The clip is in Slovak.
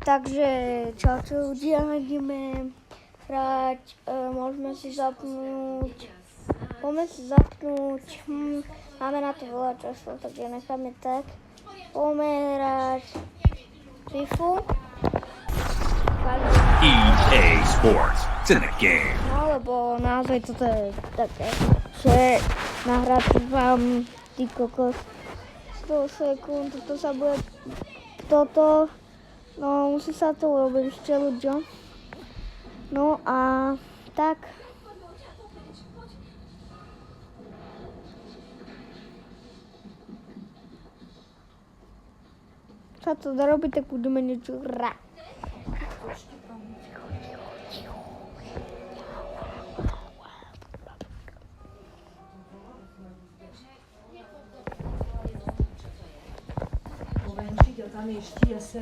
Takže čo ľudia, ideme hrať, môžeme si zapnúť, máme na to veľa času, takže necháme tak. Poďme hrať FIFU. EA Sports, it's in the game. No, lebo naozaj toto je také, že nahrať vám ty kokos 100 sekúnd, no musí sa to urobiť ešte ľuďom. No a tak. Sa to dorobí, tak budeme niečo hrať. Povenčík a tam je štír se